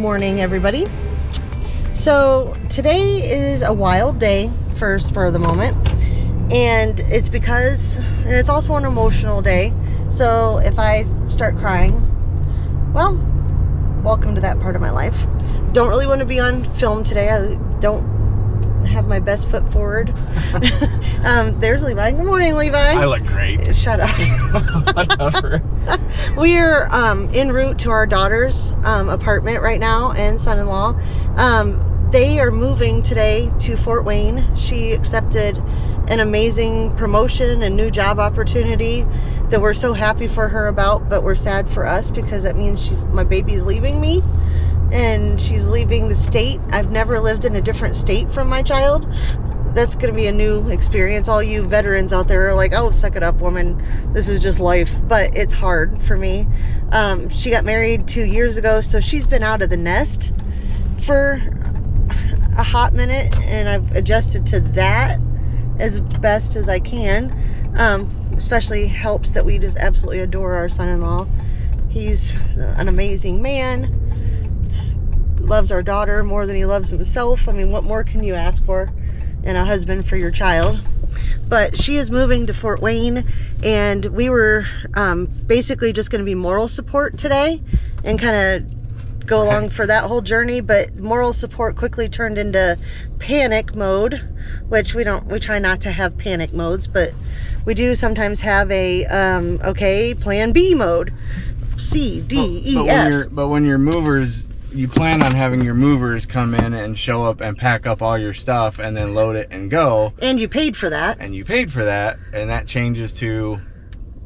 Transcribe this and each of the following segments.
morning, everybody. So today is a wild day for Spur of the Moment, and it's it's also an emotional day. So if I start crying, well, welcome to that part of my life. Don't really want to be on film today. I don't have my best foot forward. There's Levi. Good morning, Levi. I look great. Shut up. Whatever. We're en route to our daughter's apartment right now, and son-in-law. They are moving today to Fort Wayne. She accepted an amazing promotion and new job opportunity that we're so happy for her about, but we're sad for us because that means my baby's leaving me. And she's leaving the state. I've never lived in a different state from my child. That's going to be a new experience. All you veterans out there are like, oh, suck it up, woman. This is just life. But it's hard for me. She got married 2 years ago, so she's been out of the nest for a hot minute, and I've adjusted to that as best as I can. Especially helps that we just absolutely adore our son-in-law. He's an amazing man. Loves our daughter more than he loves himself. I mean, what more can you ask for in a husband for your child? But she is moving to Fort Wayne, and we were basically just going to be moral support today and kind of go along for that whole journey. But moral support quickly turned into panic mode, which we try not to have panic modes, but we do sometimes have a okay, plan B mode. C, D, E, F. But when your movers, you plan on having your movers come in and show up and pack up all your stuff and then load it and go. And you paid for that. And that changes to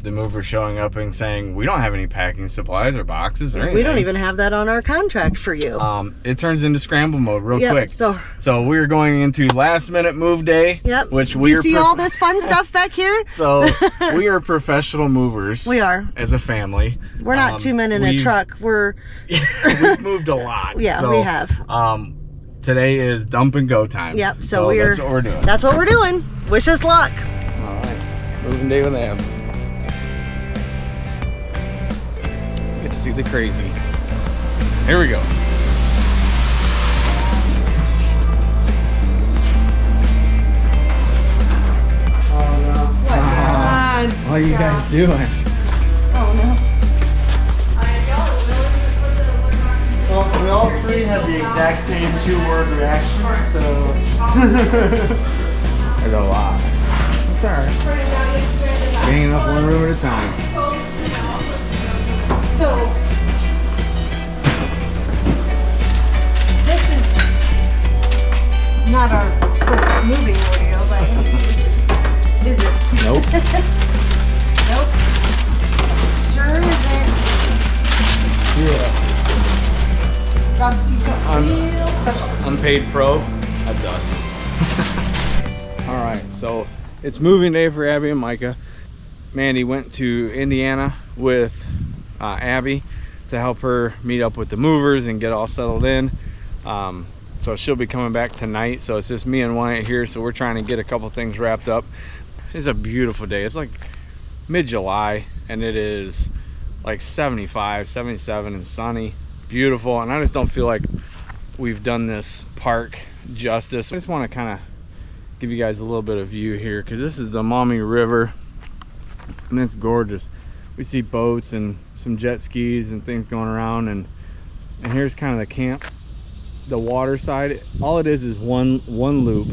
the mover showing up and saying, we don't have any packing supplies or boxes or anything. We don't even have that on our contract for you. It turns into scramble mode real quick. So we're going into last minute move day. Yep. Which do you see all this fun stuff back here? So we are professional movers. We are. As a family. We're not two men in a truck. We've moved a lot. Yeah, we have. Today is dump and go time. Yep. So that's what we're doing. That's what we're doing. Wish us luck. All right. Moving day with Ab. Get to see the crazy. Here we go. Oh no. What are you guys doing? Oh no. Well, we all three have the exact same two-word reaction, so... There's a lot. It's alright. Getting up one room at a time. So, this is not our first moving rodeo by any means, is it? Nope. Nope. Sure isn't. Yeah. About to see something real special. Unpaid pro, that's us. Alright, so it's moving day for Abby and Micah. Mandy went to Indiana with Abby to help her meet up with the movers and get all settled in. So she'll be coming back tonight. So it's just me and Wyatt here, so we're trying to get a couple things wrapped up. It's a beautiful day. It's like mid-July and it is like 75, 77 and sunny. Beautiful, and I just don't feel like we've done this park justice. I just want to kind of give you guys a little bit of view here because this is the Maumee River and it's gorgeous. We see boats and some jet skis and things going around, and here's kind of the camp, the water side. All it is one loop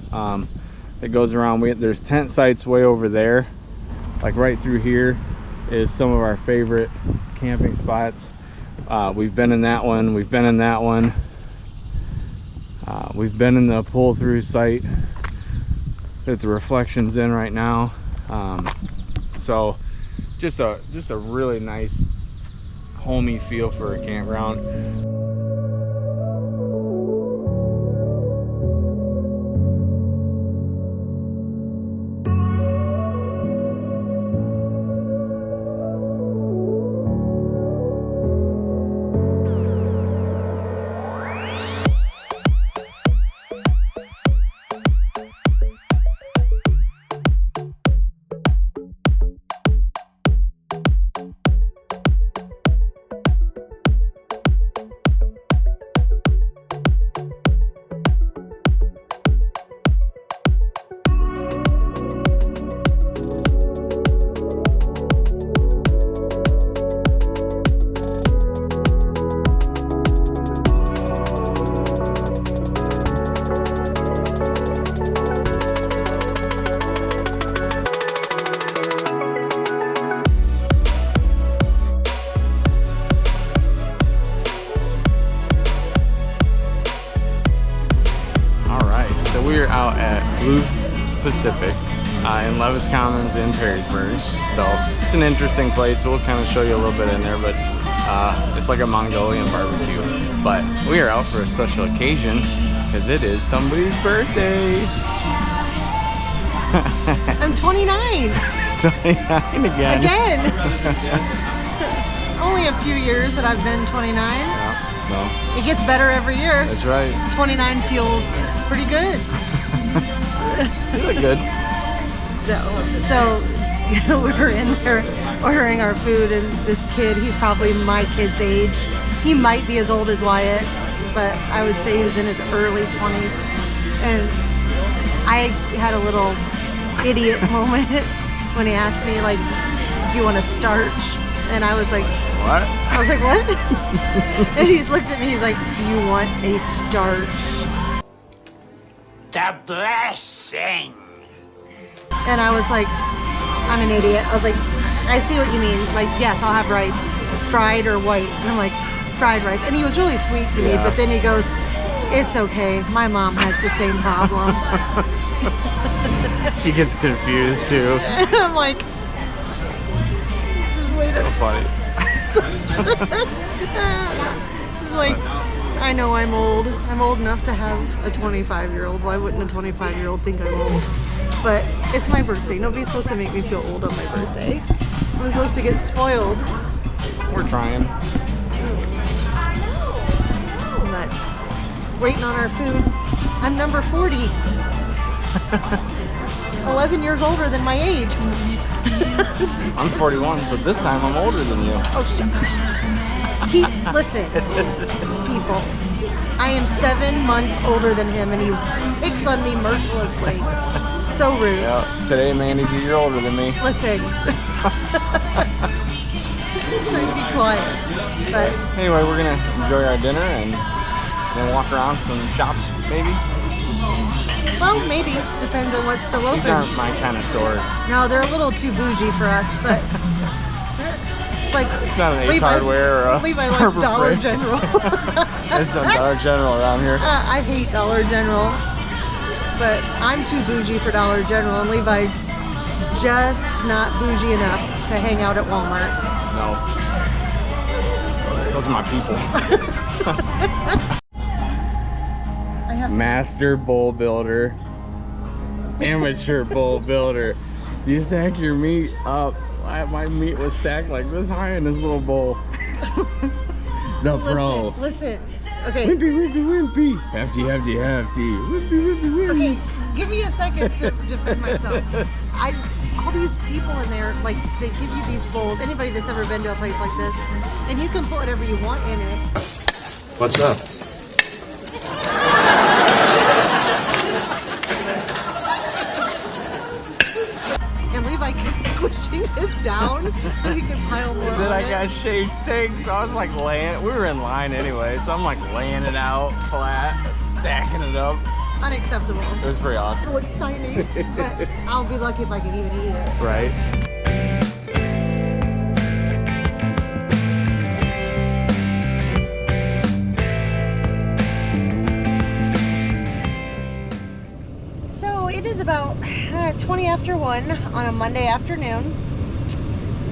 that goes around. There's tent sites way over there, like right through here is some of our favorite camping spots. We've been in that one, we've been in that one, we've been in the pull through site that the reflection's in right now. So just a really nice homey feel for a campground. we're out at Blue Pacific in Levis Commons in Perrysburg. So it's an interesting place. We'll kind of show you a little bit in there, but it's like a Mongolian barbecue. But we are out for a special occasion because it is somebody's birthday. I'm 29. 29 again. Only a few years that I've been 29. Yeah, so it gets better every year. that's right. 29 feels pretty good. You look good. So we were in there ordering our food, and this kid, he's probably my kid's age. He might be as old as Wyatt, but I would say he was in his early 20s. And I had a little idiot moment when he asked me, like, do you want a starch? And I was like, What? I was like, what? And he's looked at me, he's like, do you want a starch? The blessing. And I was like, I'm an idiot. I was like, I see what you mean. Like, yes, I'll have rice, fried or white. And I'm like, fried rice. And he was really sweet to me, Yeah. but then he goes, it's okay. My mom has the same problem. She gets confused too. And I'm like, just wait So a funny. Like, I know I'm old. I'm old enough to have a 25-year-old. Why wouldn't a 25-year-old think I'm old? But it's my birthday. Nobody's supposed to make me feel old on my birthday. I'm supposed to get spoiled. We're trying. But waiting on our food. I'm number 40. 11 years older than my age. I'm 41, so this time I'm older than you. Oh, shut up. Listen, people. I am 7 months older than him, and he picks on me mercilessly. So rude. Yeah. Today, Mandy's a year older than me. Listen. Be quiet. But Anyway, we're gonna enjoy our dinner and then walk around some shops, maybe. well, maybe depends on what's still These open. aren't my kind of stores. No, they're a little too bougie for us, but like It's not an Ace Levi- Hardware or a Levi likes Harbor Dollar Freight. General. It's not Dollar General around here. I hate Dollar General, but I'm too bougie for Dollar General, and Levi's just not bougie enough to hang out at Walmart. No. Those are my people. I have Master bowl builder. Amateur bowl builder. You stack your meat up. My meat was stacked like this high in this little bowl. The pro. Listen. Okay. Wimpy, wimpy, wimpy. Hefty, hefty, hefty. Wimpy, wimpy, wimpy. Okay. Give me a second to defend myself. All these people in there, like, they give you these bowls. Anybody that's ever been to a place like this, and you can put whatever you want in it. What's up? And Levi kept squishing this down so he could pile more Then on I it. got shaved steak, so I was like laying. We were in line anyway, so I'm like laying it out flat, stacking it up. Unacceptable. It was pretty awesome. Oh, it's tiny, but I'll be lucky if I can even eat it. Right? So it is about 20 after 1 on a Monday afternoon.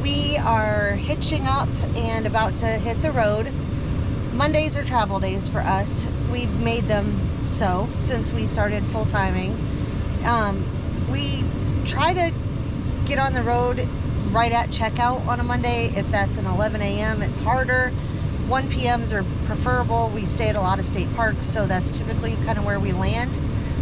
We are hitching up and about to hit the road. Mondays are travel days for us. We've made them so since we started full-timing. We try to get on the road right at checkout on a Monday. If that's an 11 a.m., it's harder. 1 p.m.s are preferable. We stay at a lot of state parks, so that's typically kind of where we land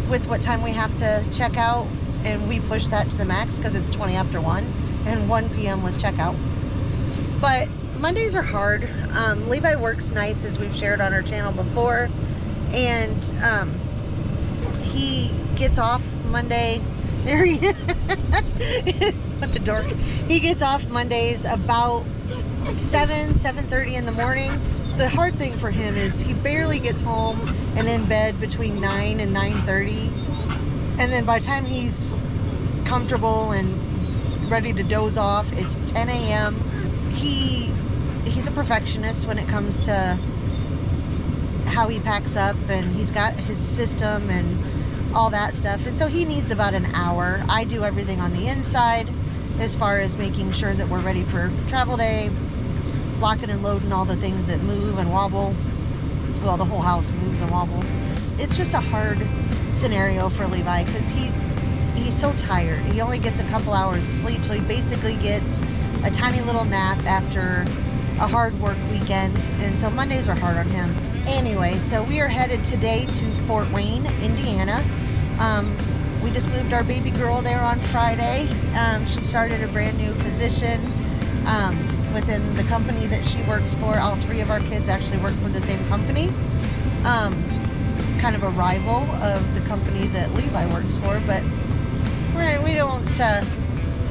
with what time we have to check out, and we push that to the max because it's 20 after 1, and 1 p.m. was checkout. But Mondays are hard. Levi works nights, as we've shared on our channel before, and he gets off Monday. There he is. What a dork. He gets off Mondays about 7:30 in the morning. The hard thing for him is he barely gets home and in bed between 9 and 9:30. And then by the time he's comfortable and ready to doze off, it's 10 a.m. He's a perfectionist when it comes to how he packs up, and he's got his system and all that stuff. And so he needs about an hour. I do everything on the inside as far as making sure that we're ready for travel day, locking and loading all the things that move and wobble. Well, the whole house moves and wobbles. It's just a hard scenario for Levi because he's so tired. He only gets a couple hours sleep, so he basically gets a tiny little nap after a hard work weekend, and so Mondays are hard on him. Anyway, so we are headed today to Fort Wayne, Indiana. We just moved our baby girl there on Friday. She started a brand new position within the company that she works for. All three of our kids actually work for the same company. Kind of a rival of the company that Levi works for, but we don't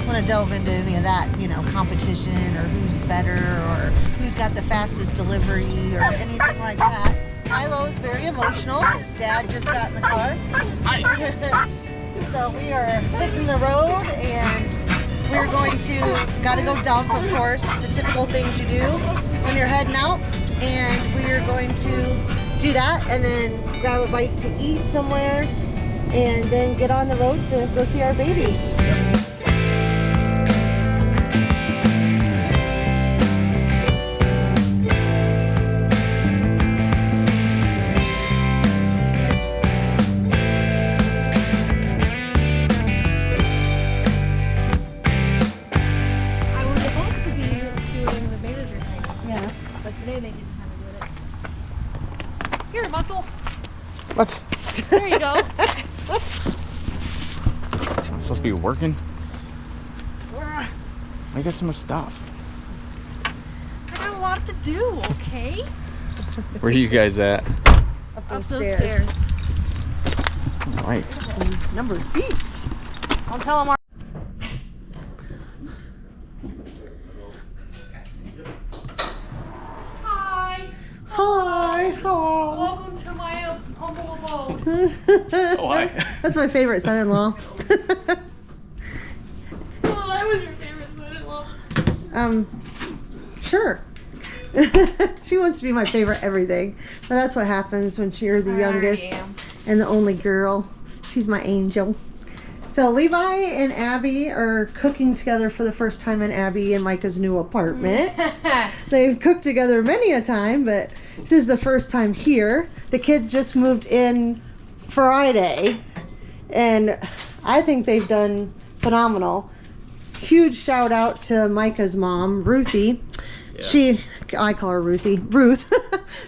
want to delve into any of that, competition or who's better or who's got the fastest delivery or anything like that. Milo's very emotional. His dad just got in the car. So we are hitting the road, and we're gotta go dump, of course, the typical things you do when you're heading out. And we're going to do that and then grab a bite to eat somewhere and then get on the road to go see our baby. What? There you go. I'm supposed to be working? I got so much stuff. I got a lot to do, okay? Where are you guys at? Up Up those those stairs. stairs. All right. Number of seats. I'll tell them our... Hi. Hi. Hello. Welcome to my humble abode. Oh, hi. That's my favorite son-in-law. Oh, that was your favorite son-in-law. Sure. She wants to be my favorite everything. But that's what happens when you're the youngest and the only girl. She's my angel. So Levi and Abby are cooking together for the first time in Abby and Micah's new apartment. They've cooked together many a time, but this is the first time here. The kids just moved in Friday, and I think they've done phenomenal. Huge shout out to Micah's mom, Ruthie. Yeah. I call her Ruthie. Ruth.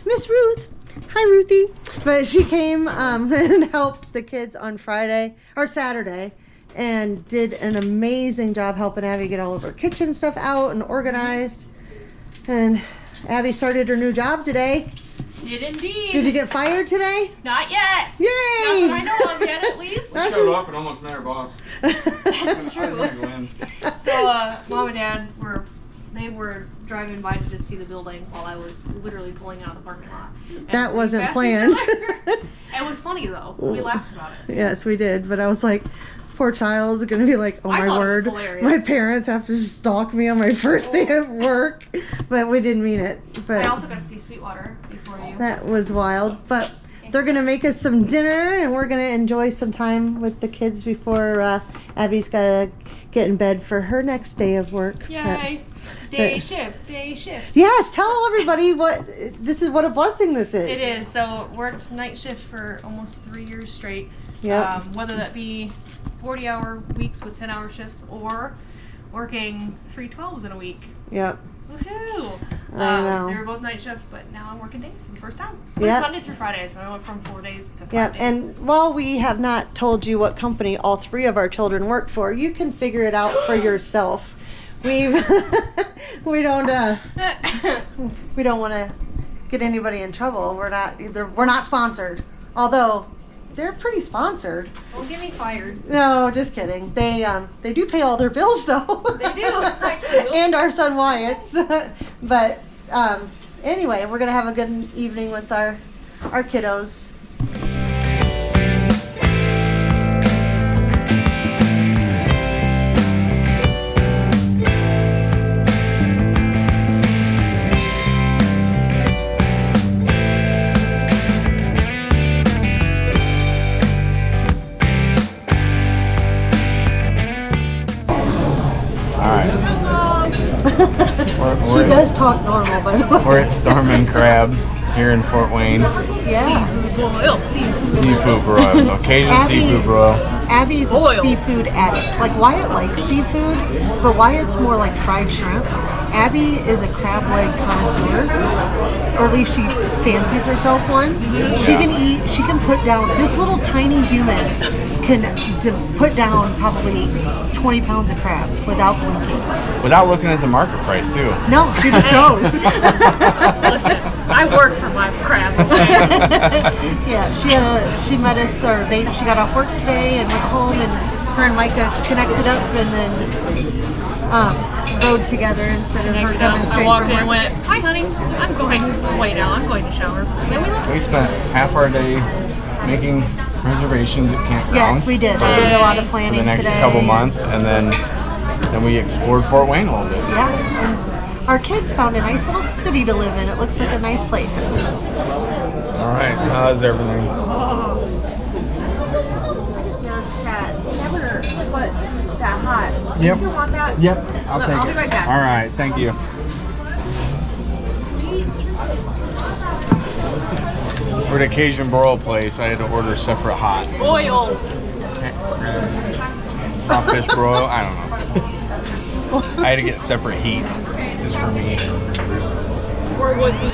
Miss Ruth. Hi, Ruthie. But she came and helped the kids on Saturday, and did an amazing job helping Abby get all of her kitchen stuff out and organized. And Abby started her new job today. Did indeed. Did you get fired today? Not yet. Yay! Not that I know of yet, at least. I showed up and almost met our boss. That's true. So, Mom and Dad were driving by to just see the building while I was literally pulling out of the parking lot. And That we wasn't passed planned. each other. It was funny though. We laughed about it. Yes, we did. But I was like, poor child's gonna be like, oh I my thought it was word, hilarious. my parents have to stalk me on my first day at work. But we didn't mean it. I But also got to see Sweetwater before you. that was wild. But they're gonna make us some dinner, and we're gonna enjoy some time with the kids before Abby's gotta get in bed for her next day of work. Yay! Day shift. Yes, tell everybody what a blessing this is. It is. So worked night shift for almost 3 years straight. Yep. Whether that be 40-hour weeks with 10-hour shifts or working 3 12s in a week. Yep. Woohoo! I know. They were both night shifts, but now I'm working days for the first time. It Yep. was Monday through Friday, so I went from 4 days to 5 Yeah, days. and while we have not told you what company all three of our children work for, you can figure it out for yourself. We don't want to get anybody in trouble. We're not sponsored, although they're pretty sponsored. Don't get me fired. No, just kidding. They do pay all their bills though. They do. Actually. And our son Wyatt's. But anyway, we're gonna have a good evening with our kiddos. does talk normal, by the way. We're at Storm and Crab here in Fort Wayne. Yeah. Seafood broil. So Cajun seafood broil. Abby's a seafood addict. Like Wyatt likes seafood, but Wyatt's more like fried shrimp. Abby is a crab leg connoisseur, or at least she fancies herself one. She can put down, this little tiny human can put down probably 20 pounds of crab without blinking. Without looking at the market price too. No, she just goes. Listen, I work for my crab. Yeah, she met us, she got off work today and went home, and her and Micah connected up and then rode together instead of her coming straight I walked from in and work. went, "Hi, honey. I'm going away now. I'm going to shower." And then we left. We spent half our day making reservations at campgrounds. Yes, we did. We did a lot of For planning the next today. couple months, and then we explored Fort Wayne a little bit. Yeah, and our kids found a nice little city to live in. It looks like a nice place. All right, how's everything? I just noticed that they never put that hot. Do you still want that? Yep. I'll Look, take I'll it. be right back. All right, thank you. We're at a Cajun broil place. I had to order separate hot. Oil. Hot fish broil. I don't know. I had to get separate heat. Just for me. Where was he?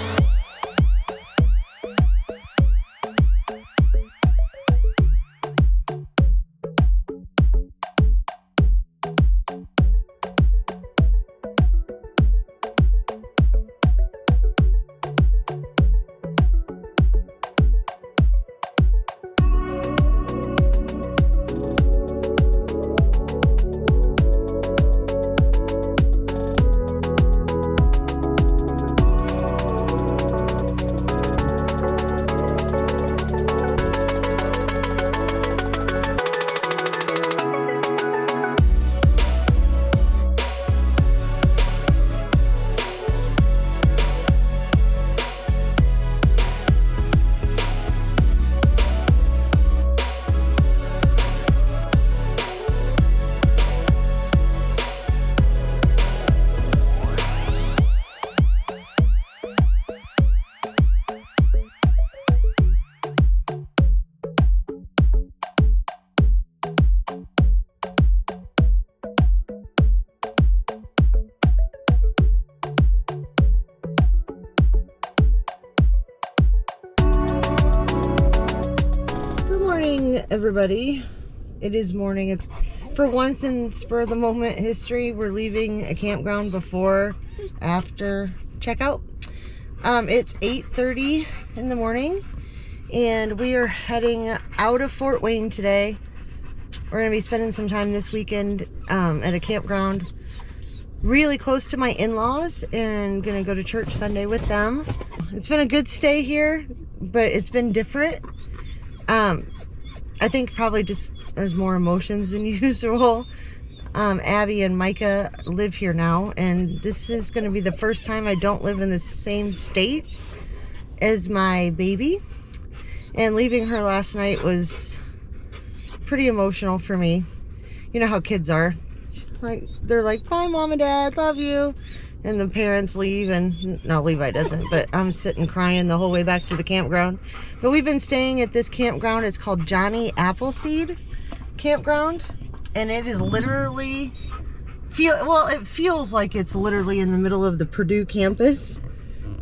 Everybody, it is morning. It's for once in spur of the moment history. We're leaving a campground before after checkout. It's 8:30 in the morning and we are heading out of Fort Wayne today. We're gonna be spending some time this weekend at a campground really close to my in-laws and gonna go to church Sunday with them. It's been a good stay here, but it's been different. I think probably just there's more emotions than usual. Abby and Micah live here now, and this is going to be the first time I don't live in the same state as my baby. And leaving her last night was pretty emotional for me. You know how kids are. Like, they're like, "Bye, Mom and Dad, love you." And the parents leave, and no, Levi doesn't, but I'm sitting crying the whole way back to the campground. But we've been staying at this campground. It's called Johnny Appleseed Campground, and it is literally it feels like it's literally in the middle of the Purdue campus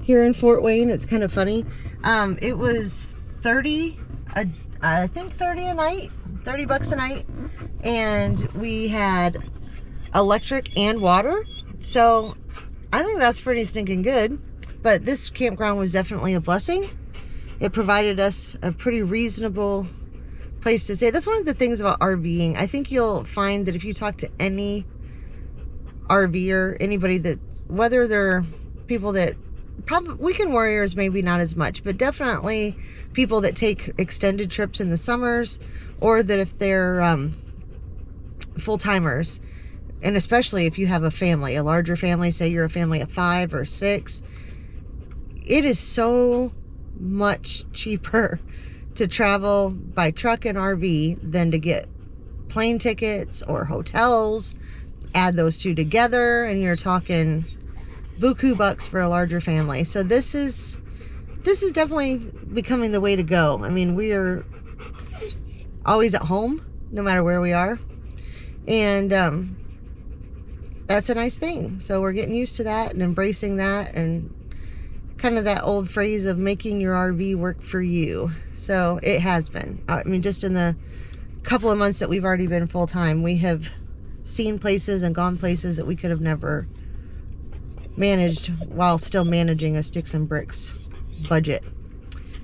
here in Fort Wayne. It's kind of funny. It was I think 30 a night, $30 a night, and we had electric and water. So I think that's pretty stinking good. But this campground was definitely a blessing. It provided us a pretty reasonable place to stay. That's one of the things about RVing. I think you'll find that if you talk to any RVer, anybody that, whether they're people that probably, weekend warriors maybe not as much, but definitely people that take extended trips in the summers, or that if they're full-timers, and especially if you have a family, a larger family, say you're a family of 5 or 6, it is so much cheaper to travel by truck and RV than to get plane tickets or hotels. Add those two together and you're talking buku bucks for a larger family. So this is definitely becoming the way to go. I mean, we are always at home, no matter where we are. And that's a nice thing. So we're getting used to that and embracing that, and kind of that old phrase of making your RV work for you. So it has been. I mean, just in the couple of months that we've already been full-time, we have seen places and gone places that we could have never managed while still managing a sticks and bricks budget.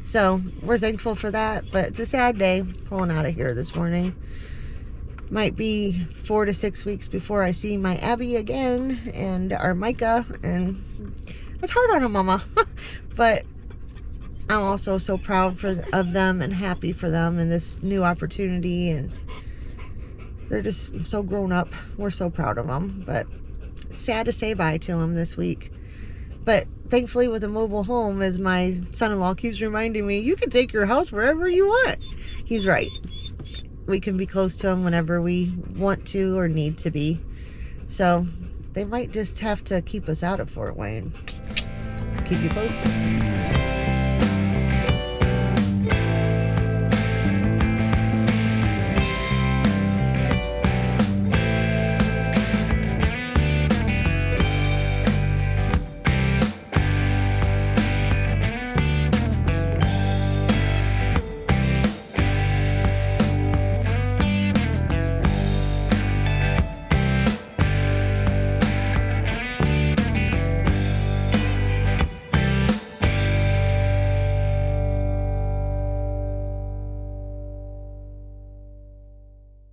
So we're thankful for that, but it's a sad day pulling out of here this morning. Might be 4 to 6 weeks before I see my Abby again and our Micah, and it's hard on a mama. But I'm also so proud of them and happy for them and this new opportunity, and they're just so grown up. We're so proud of them, but sad to say bye to them this week. But thankfully with a mobile home, as my son-in-law keeps reminding me, you can take your house wherever you want. He's right. We can be close to them whenever we want to or need to be. So they might just have to keep us out of Fort Wayne. Keep you posted.